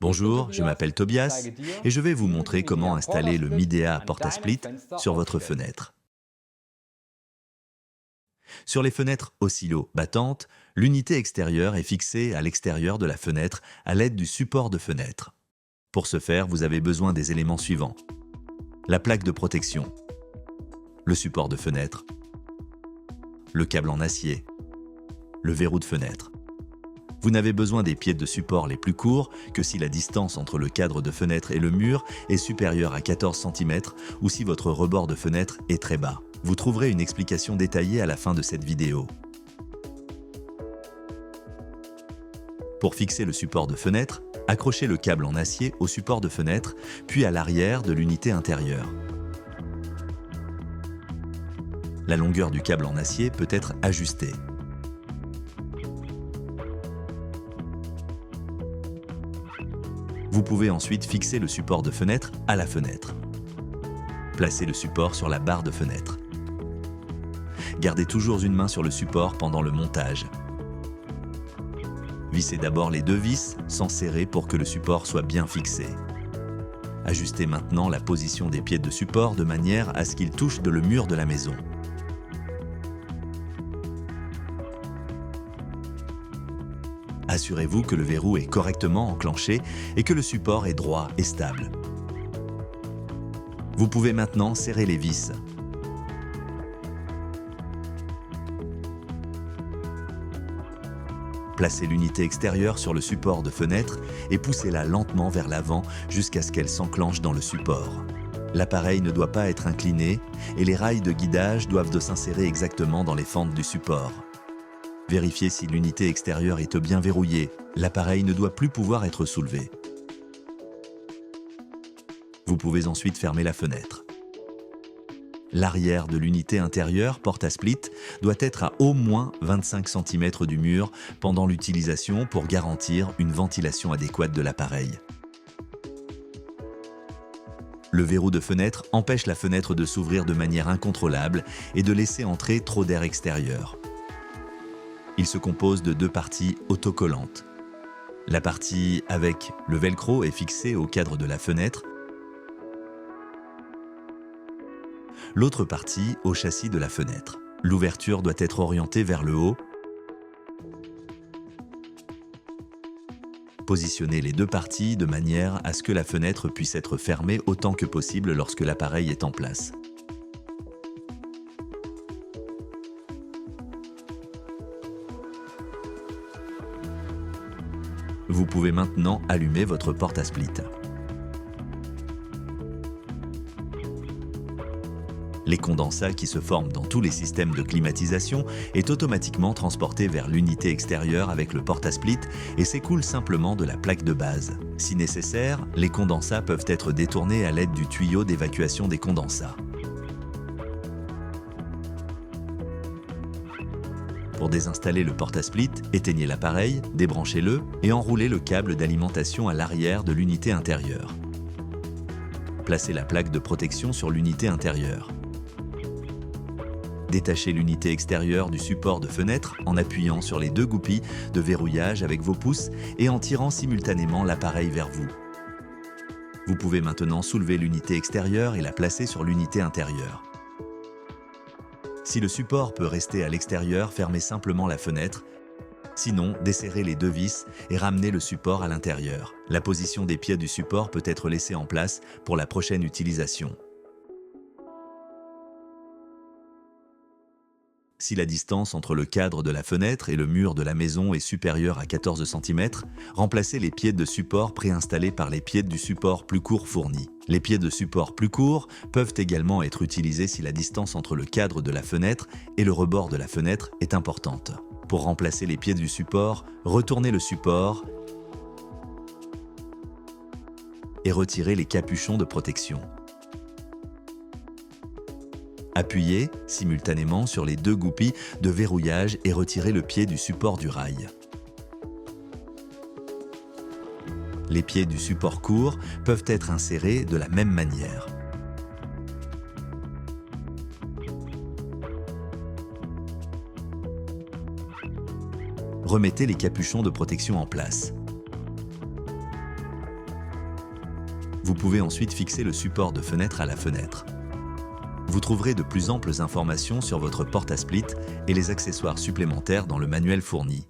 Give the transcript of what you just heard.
Bonjour, je m'appelle Tobias et je vais vous montrer comment installer le Midea Portasplit sur votre fenêtre. Sur les fenêtres oscillo battantes, l'unité extérieure est fixée à l'extérieur de la fenêtre à l'aide du support de fenêtre. Pour ce faire, vous avez besoin des éléments suivants. La plaque de protection, le support de fenêtre, le câble en acier, le verrou de fenêtre. Vous n'avez besoin des pieds de support les plus courts que si la distance entre le cadre de fenêtre et le mur est supérieure à 14 cm ou si votre rebord de fenêtre est très bas. Vous trouverez une explication détaillée à la fin de cette vidéo. Pour fixer le support de fenêtre, accrochez le câble en acier au support de fenêtre, puis à l'arrière de l'unité intérieure. La longueur du câble en acier peut être ajustée. Vous pouvez ensuite fixer le support de fenêtre à la fenêtre. Placez le support sur la barre de fenêtre. Gardez toujours une main sur le support pendant le montage. Vissez d'abord les deux vis sans serrer pour que le support soit bien fixé. Ajustez maintenant la position des pieds de support de manière à ce qu'ils touchent le mur de la maison. Assurez-vous que le verrou est correctement enclenché et que le support est droit et stable. Vous pouvez maintenant serrer les vis. Placez l'unité extérieure sur le support de fenêtre et poussez-la lentement vers l'avant jusqu'à ce qu'elle s'enclenche dans le support. L'appareil ne doit pas être incliné et les rails de guidage doivent s'insérer exactement dans les fentes du support. Vérifiez si l'unité extérieure est bien verrouillée. L'appareil ne doit plus pouvoir être soulevé. Vous pouvez ensuite fermer la fenêtre. L'arrière de l'unité intérieure Portasplit doit être à au moins 25 cm du mur pendant l'utilisation pour garantir une ventilation adéquate de l'appareil. Le verrou de fenêtre empêche la fenêtre de s'ouvrir de manière incontrôlable et de laisser entrer trop d'air extérieur. Il se compose de deux parties autocollantes. La partie avec le velcro est fixée au cadre de la fenêtre. L'autre partie au châssis de la fenêtre. L'ouverture doit être orientée vers le haut. Positionnez les deux parties de manière à ce que la fenêtre puisse être fermée autant que possible lorsque l'appareil est en place. Vous pouvez maintenant allumer votre porte-à-split. Les condensats qui se forment dans tous les systèmes de climatisation est automatiquement transporté vers l'unité extérieure avec le porte-à-split et s'écoule simplement de la plaque de base. Si nécessaire, les condensats peuvent être détournés à l'aide du tuyau d'évacuation des condensats. Pour désinstaller le porte-à-split, éteignez l'appareil, débranchez-le et enroulez le câble d'alimentation à l'arrière de l'unité intérieure. Placez la plaque de protection sur l'unité intérieure. Détachez l'unité extérieure du support de fenêtre en appuyant sur les deux goupilles de verrouillage avec vos pouces et en tirant simultanément l'appareil vers vous. Vous pouvez maintenant soulever l'unité extérieure et la placer sur l'unité intérieure. Si le support peut rester à l'extérieur, fermez simplement la fenêtre. Sinon, desserrez les deux vis et ramenez le support à l'intérieur. La position des pieds du support peut être laissée en place pour la prochaine utilisation. Si la distance entre le cadre de la fenêtre et le mur de la maison est supérieure à 14 cm, remplacez les pieds de support préinstallés par les pieds du support plus court fournis. Les pieds de support plus courts peuvent également être utilisés si la distance entre le cadre de la fenêtre et le rebord de la fenêtre est importante. Pour remplacer les pieds du support, retournez le support et retirez les capuchons de protection. Appuyez simultanément sur les deux goupilles de verrouillage et retirez le pied du support du rail. Les pieds du support court peuvent être insérés de la même manière. Remettez les capuchons de protection en place. Vous pouvez ensuite fixer le support de fenêtre à la fenêtre. Vous trouverez de plus amples informations sur votre porte à split et les accessoires supplémentaires dans le manuel fourni.